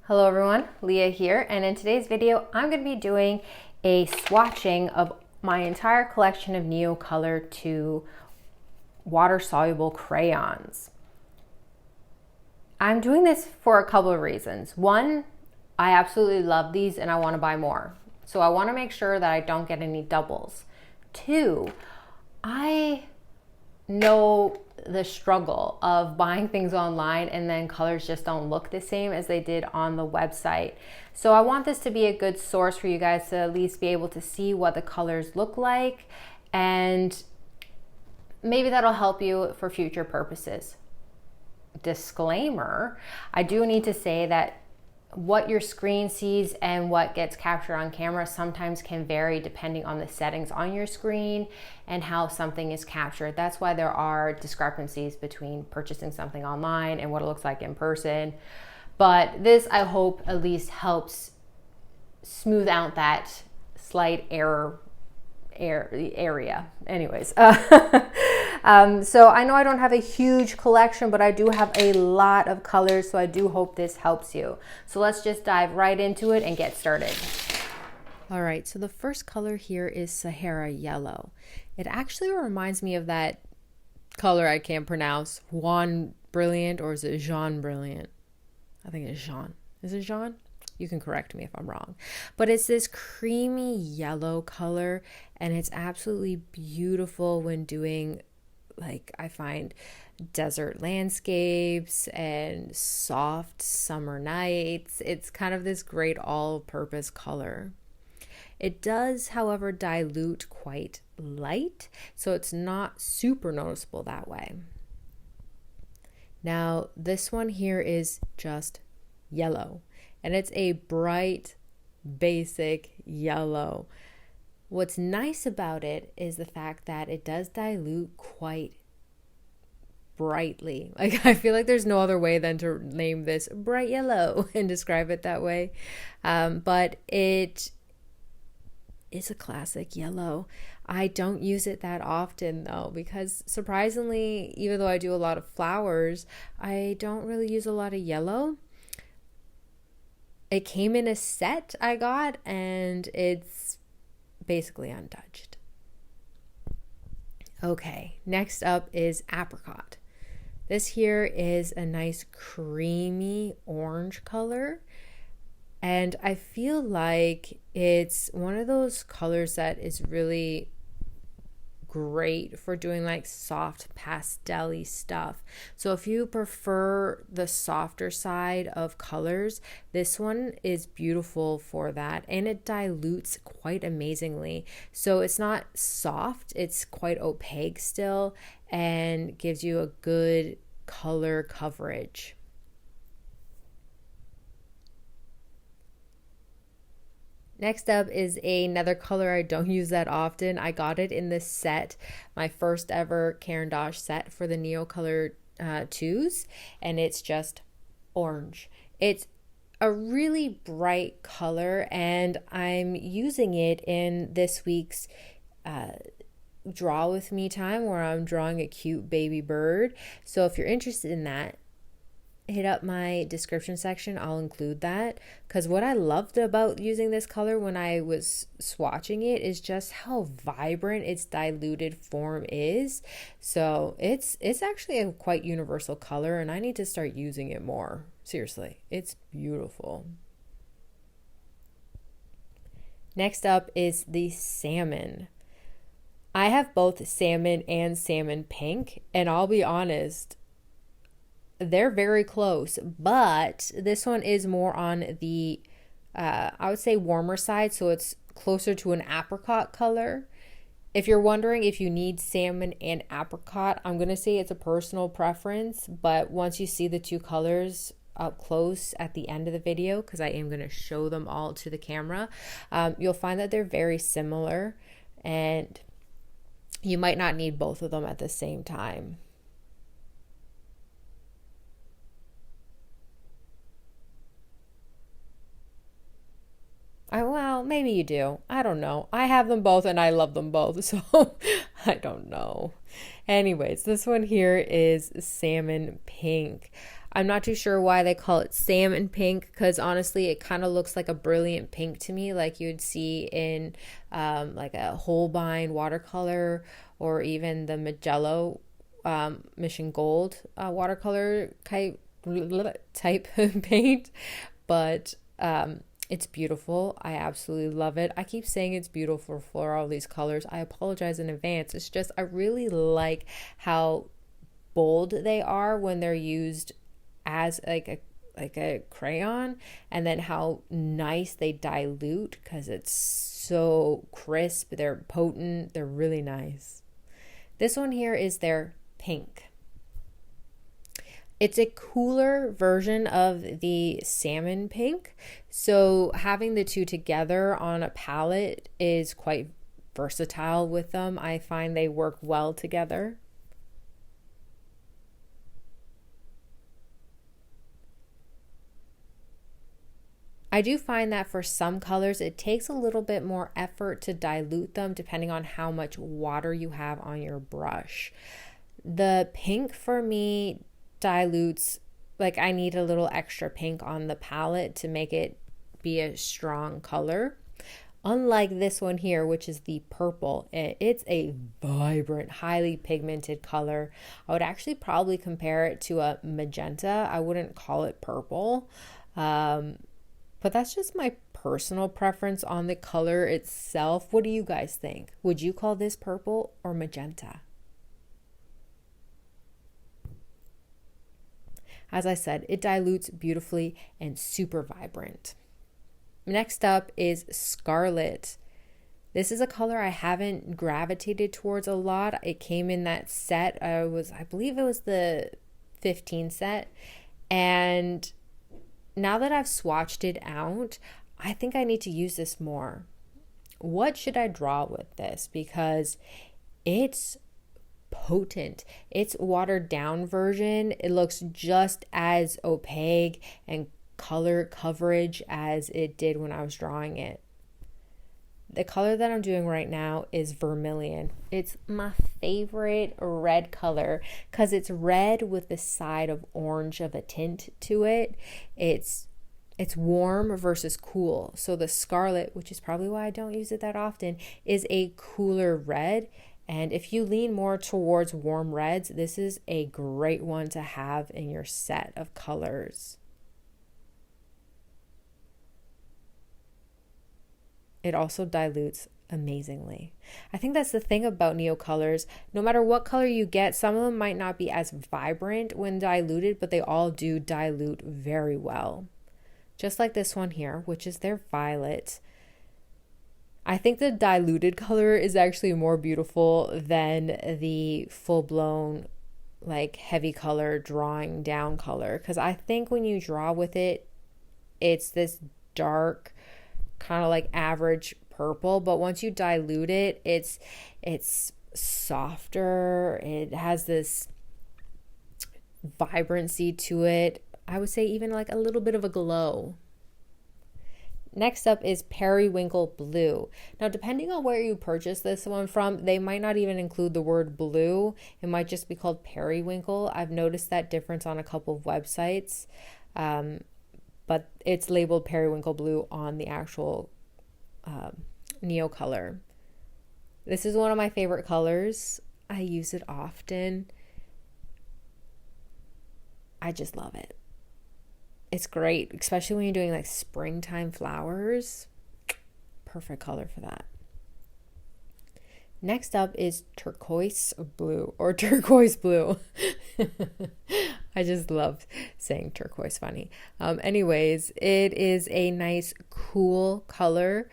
Hello everyone, Leah here, and in today's video I'm going to be doing a swatching of my entire collection of NeoColour to water-soluble crayons. I'm doing this for a couple of reasons. One, I absolutely love these and I want to buy more. So I want to make sure that I don't get any doubles. Two, I know the struggle of buying things online and then colors just don't look the same as they did on the website. So I want this to be a good source for you guys to at least be able to see what the colors look like, and maybe that'll help you for future purposes. Disclaimer, I do need to say that what your screen sees and what gets captured on camera sometimes can vary depending on the settings on your screen and how something is captured. That's why there are discrepancies between purchasing something online and what it looks like in person. But this, I hope, at least helps smooth out that slight area. Anyways, so I know I don't have a huge collection, but I do have a lot of colors, so I do hope this helps you. So let's just dive right into it and get started. All right, so the first color here is Sahara Yellow. It actually reminds me of that color I can't pronounce, Juan Brilliant, or is it Jean Brilliant? I think it's Jean. Is it Jean? You can correct me if I'm wrong. But it's this creamy yellow color, and it's absolutely beautiful when doing, like, I find desert landscapes and soft summer nights. It's kind of this great all-purpose color. It does, however, dilute quite light, so it's not super noticeable that way. Now, this one here is just yellow, and it's a bright, basic yellow. What's nice about it is the fact that it does dilute quite brightly. Like, I feel like there's no other way than to name this bright yellow and describe it that way. But it is a classic yellow. I don't use it that often though, because surprisingly, even though I do a lot of flowers, I don't really use a lot of yellow. It came in a set I got, and it's basically untouched. Okay, next up is Apricot. This here is a nice creamy orange color, and I feel like it's one of those colors that is really great for doing like soft pastel-y stuff. So if you prefer the softer side of colors, this one is beautiful for that, and it dilutes quite amazingly. So it's not soft, it's quite opaque still, and gives you a good color coverage. Next up is another color I don't use that often. I got it in this set, my first ever Caran D'Ache set for the NeoColour 2s, and it's just orange. It's a really bright color, and I'm using it in this week's Draw With Me time, where I'm drawing a cute baby bird. So if you're interested in that, hit up my description section. I'll include that, because what I loved about using this color when I was swatching it is just how vibrant its diluted form is. So it's actually a quite universal color, and I need to start using it more. Seriously, it's beautiful. Next up is the salmon. I have both salmon and salmon pink, and I'll be honest, they're very close, but this one is more on the, I would say, warmer side, so it's closer to an apricot color. If you're wondering if you need salmon and apricot, I'm going to say it's a personal preference, but once you see the two colors up close at the end of the video, because I am going to show them all to the camera, you'll find that they're very similar, and you might not need both of them at the same time. Well, maybe you do. I don't know. I have them both and I love them both, so I don't know. Anyways, this one here is salmon pink. I'm not too sure why they call it salmon pink, because honestly it kind of looks like a brilliant pink to me, like you'd see in like a Holbein watercolor, or even the Magello Mission Gold watercolor type paint. But it's beautiful. I absolutely love it. I keep saying it's beautiful for all these colors. I apologize in advance. It's just I really like how bold they are when they're used as like a crayon, and then how nice they dilute because it's so crisp. They're potent. They're really nice. This one here is their pink. It's a cooler version of the salmon pink, so having the two together on a palette is quite versatile with them. I find they work well together. I do find that for some colors, it takes a little bit more effort to dilute them depending on how much water you have on your brush. The pink for me dilutes, like I need a little extra pink on the palette to make it be a strong color. Unlike this one here, which is the purple, it's a vibrant, highly pigmented color. I would actually probably compare it to a magenta. I wouldn't call it purple. But that's just my personal preference on the color itself. What do you guys think? Would you call this purple or magenta? As I said, it dilutes beautifully and super vibrant. Next up is Scarlet. This is a color I haven't gravitated towards a lot. It came in that set. I believe it was the 15 set. And now that I've swatched it out, I think I need to use this more. What should I draw with this? Because it's potent. Its watered down version, it looks just as opaque and color coverage as it did when I was drawing it. The color that I'm doing right now is vermilion. It's my favorite red color because it's red with the side of orange of a tint to it. It's warm versus cool. So the Scarlet, which is probably why I don't use it that often, is a cooler red. And if you lean more towards warm reds, this is a great one to have in your set of colors. It also dilutes amazingly. I think that's the thing about NeoColors. No matter what color you get, some of them might not be as vibrant when diluted, but they all do dilute very well. Just like this one here, which is their violet. I think the diluted color is actually more beautiful than the full-blown like heavy color drawing down color, because I think when you draw with it, it's this dark kind of like average purple, but once you dilute it, it's softer. It has this vibrancy to it. I would say even like a little bit of a glow. Next up is Periwinkle Blue. Now, depending on where you purchase this one from, they might not even include the word blue. It might just be called periwinkle. I've noticed that difference on a couple of websites, but it's labeled Periwinkle Blue on the actual NeoColor. This is one of my favorite colors. I use it often. I just love it. It's great, especially when you're doing like springtime flowers. Perfect color for that. Next up is Turquoise Blue or Turquoise Blue. I just love saying turquoise funny. Anyways, it is a nice, cool color.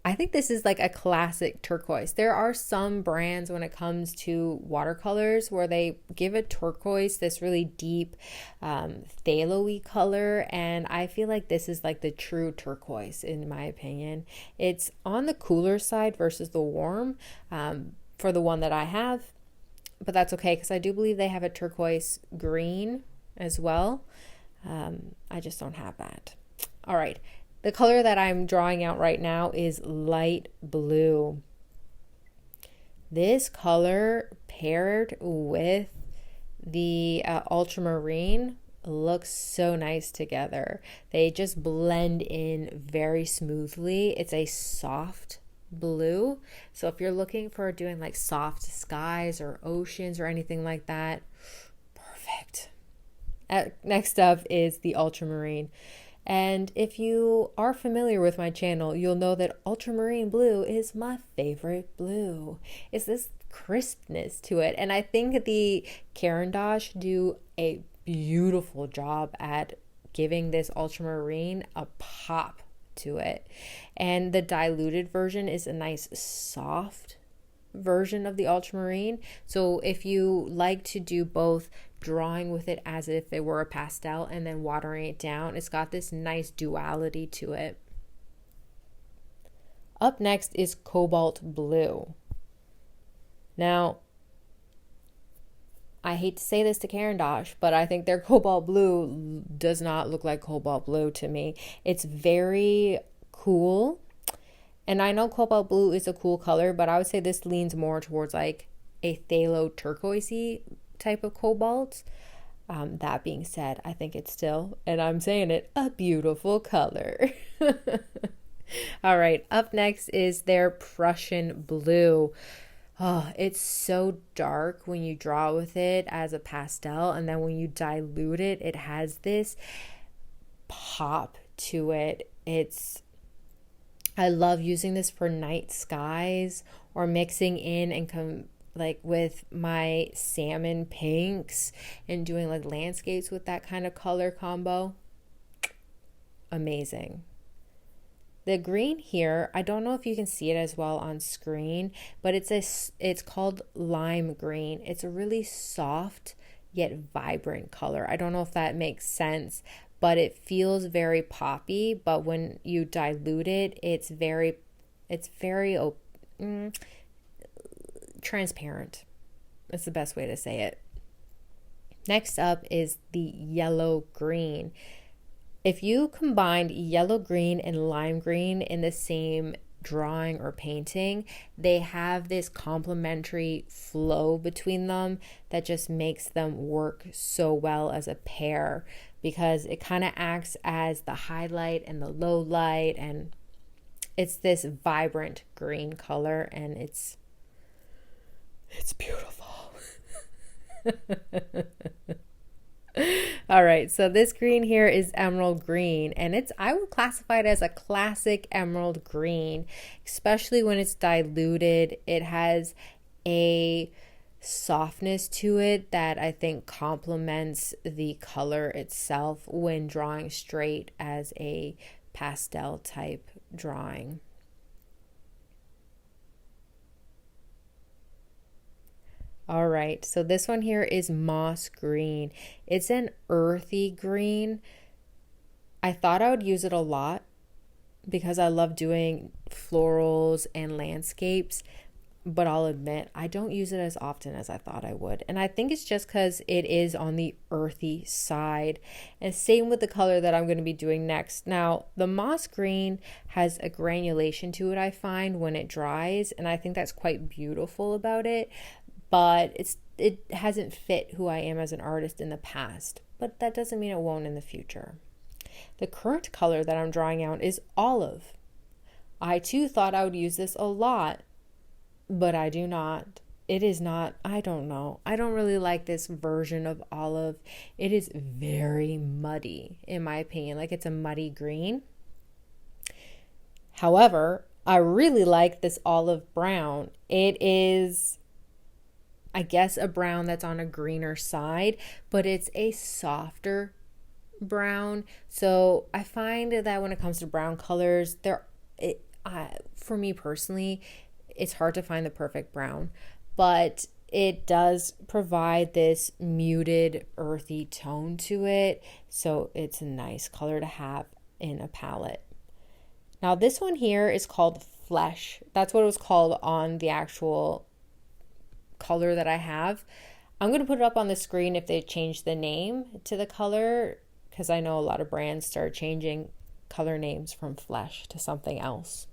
I think this is like a classic turquoise. There are some brands when it comes to watercolors where they give a turquoise this really deep phthalo-y color, and I feel like this is like the true turquoise in my opinion. It's on the cooler side versus the warm for the one that I have, but that's okay because I do believe they have a turquoise green as well. I just don't have that. All right. The color that I'm drawing out right now is light blue. This color paired with the ultramarine look so nice together. They just blend in very smoothly. It's a soft blue. So if you're looking for doing like soft skies or oceans or anything like that, perfect. Next up is the ultramarine. And if you are familiar with my channel, you'll know that ultramarine blue is my favorite blue. It's this crispness to it. And I think the Caran D'Ache do a beautiful job at giving this ultramarine a pop to it. And the diluted version is a nice soft version of the ultramarine. So if you like to do both drawing with it as if it were a pastel and then watering it down, it's got this nice duality to it. Up next is cobalt blue. Now, I hate to say this to Caran D'Ache, but I think their cobalt blue does not look like cobalt blue to me. It's very cool. And I know cobalt blue is a cool color, but I would say this leans more towards like a phthalo turquoisey type of cobalt. That being said, I think it's still, and I'm saying it, a beautiful color. All right, up next is their Prussian blue. Oh, it's so dark when you draw with it as a pastel, and then when you dilute it, it has this pop to it. I love using this for night skies or mixing in and like with my salmon pinks and doing like landscapes with that kind of color combo. Amazing. The green here, I don't know if you can see it as well on screen, but it's called lime green. It's a really soft yet vibrant color. I don't know if that makes sense, but it feels very poppy, but when you dilute it, it's very transparent. That's the best way to say it. Next up is the yellow green. If you combined yellow green and lime green in the same drawing or painting, they have this complementary flow between them that just makes them work so well as a pair, because it kind of acts as the highlight and the low light, and it's this vibrant green color, and it's beautiful. All right, so this green here is emerald green, and I would classify it as a classic emerald green, especially when it's diluted. It has a softness to it that I think complements the color itself when drawing straight as a pastel type drawing. All right, so this one here is moss green. It's an earthy green. I thought I would use it a lot because I love doing florals and landscapes, but I'll admit I don't use it as often as I thought I would. And I think it's just because it is on the earthy side. And same with the color that I'm going to be doing next. Now, the moss green has a granulation to it, I find, when it dries, and I think that's quite beautiful about it. But it hasn't fit who I am as an artist in the past, but that doesn't mean it won't in the future. The current color that I'm drawing out is olive. I too thought I would use this a lot, but I do not. It is not, I don't know. I don't really like this version of olive. It is very muddy, in my opinion. Like, it's a muddy green. However, I really like this olive brown. It is, I guess, a brown that's on a greener side, but it's a softer brown. So I find that when it comes to brown colors, for me personally, it's hard to find the perfect brown, but it does provide this muted earthy tone to it. So it's a nice color to have in a palette. Now this one here is called Flesh. That's what it was called on the actual color that I have. I'm going to put it up on the screen if they change the name to the color, because I know a lot of brands start changing color names from Flesh to something else.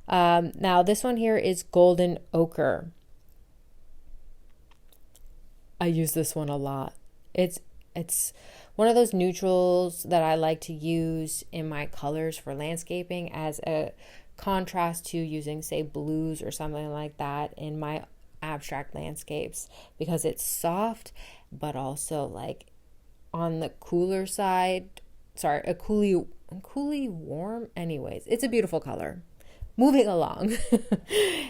Now this one here is golden ochre. I use this one a lot. It's It's one of those neutrals that I like to use in my colors for landscaping as a contrast to using, say, blues or something like that in my abstract landscapes, because it's soft but also like on the cooler side. Sorry, a coolly warm. Anyways, it's a beautiful color. Moving along.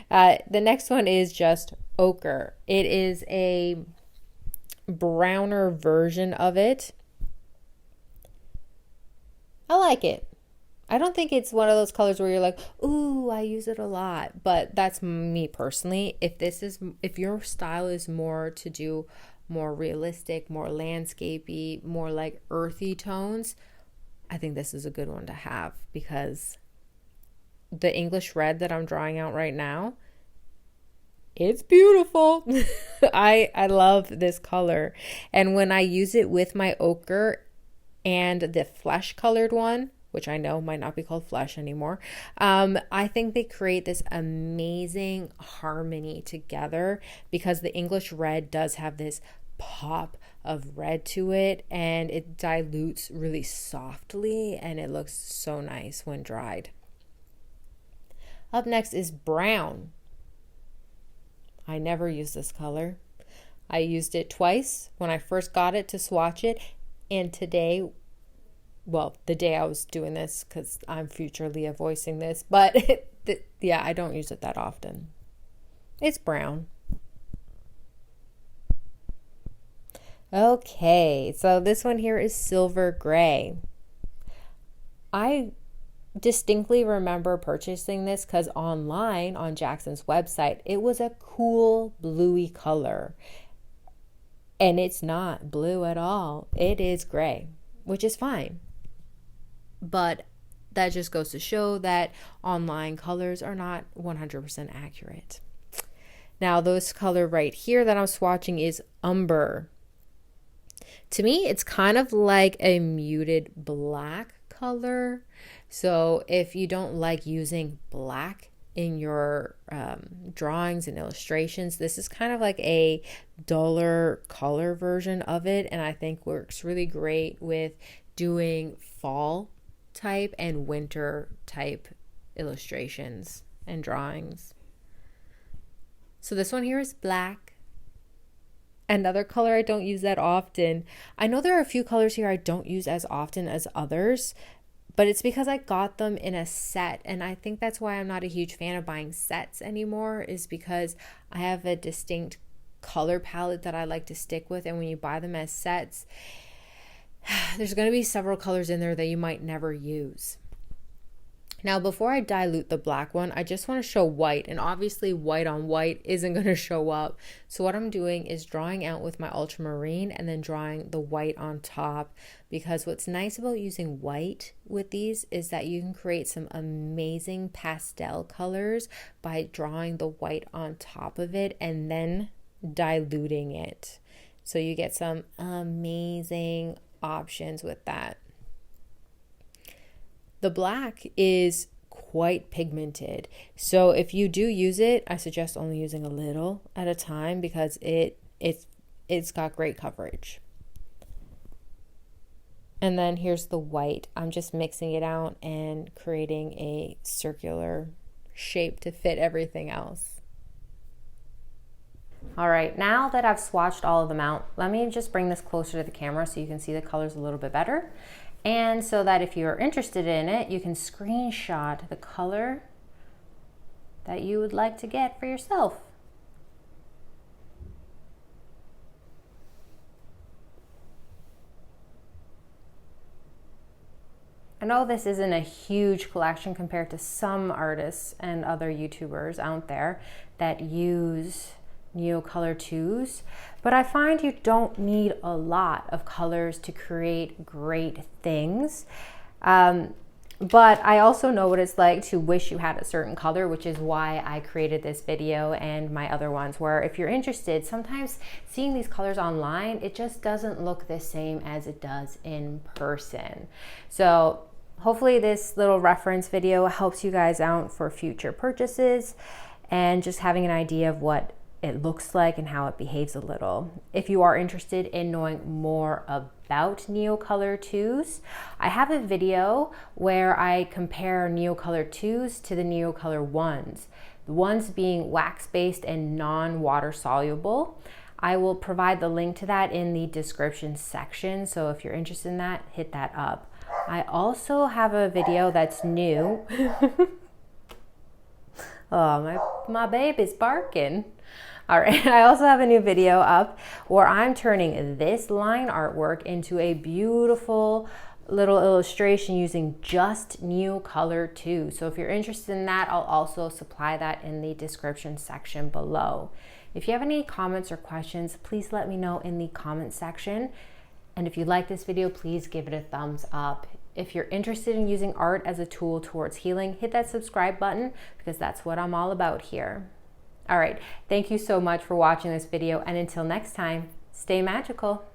The next one is just ochre. It is a browner version of it. I like it. I don't think it's one of those colors where you're like, ooh, I use it a lot. But that's me personally. If your style is more to do more realistic, more landscapey, more like earthy tones, I think this is a good one to have, because the English red that I'm drawing out right now, it's beautiful. I love this color. And when I use it with my ochre and the flesh colored one, which I know might not be called flesh anymore, I think they create this amazing harmony together, because the English red does have this pop of red to it, and it dilutes really softly, and it looks so nice when dried. Up next is brown. I never use this color. I used it twice when I first got it to swatch it, and today, well, the day I was doing this, because I'm future Leah voicing this, but yeah, I don't use it that often. It's brown. Okay, so this one here is silver gray. I distinctly remember purchasing this because online on Jackson's website, it was a cool bluey color. And it's not blue at all. It is gray, which is fine. But that just goes to show that online colors are not 100% accurate. Now, this color right here that I'm swatching is umber. To me, it's kind of like a muted black color. So if you don't like using black in your drawings and illustrations, this is kind of like a duller color version of it, and I think works really great with doing fall type and winter type illustrations and drawings. So this one here is black. Another color I don't use that often. I know there are a few colors here I don't use as often as others, but it's because I got them in a set, and I think that's why I'm not a huge fan of buying sets anymore, is because I have a distinct color palette that I like to stick with, and when you buy them as sets, there's going to be several colors in there that you might never use. Now, before I dilute the black one, I just want to show white, and obviously white on white isn't going to show up. So what I'm doing is drawing out with my ultramarine and then drawing the white on top, because what's nice about using white with these is that you can create some amazing pastel colors by drawing the white on top of it and then diluting it. So you get some amazing options with that. The black is quite pigmented, so if you do use it, I suggest only using a little at a time, because it's got great coverage. And then here's the white. I'm just mixing it out and creating a circular shape to fit everything else. All right, now that I've swatched all of them out, let me just bring this closer to the camera so you can see the colors a little bit better. And so that if you're interested in it, you can screenshot the color that you would like to get for yourself. I know this isn't a huge collection compared to some artists and other YouTubers out there that use NeoColour 2s, but I find you don't need a lot of colors to create great things. But I also know what it's like to wish you had a certain color, which is why I created this video and my other ones, where if you're interested, sometimes seeing these colors online, it just doesn't look the same as it does in person. So hopefully this little reference video helps you guys out for future purchases and just having an idea of what it looks like and how it behaves a little. If you are interested in knowing more about NeoColour 2s, I have a video where I compare NeoColour 2s to the NeoColour 1s. The ones being wax-based and non-water soluble. I will provide the link to that in the description section, so if you're interested in that, hit that up. I also have a video that's new. Oh, my baby's barking. All right, I also have a new video up where I'm turning this line artwork into a beautiful little illustration using just NeoColour 2. So if you're interested in that, I'll also supply that in the description section below. If you have any comments or questions, please let me know in the comment section. And if you like this video, please give it a thumbs up. If you're interested in using art as a tool towards healing, hit that subscribe button because that's what I'm all about here. All right, thank you so much for watching this video, and until next time, stay magical.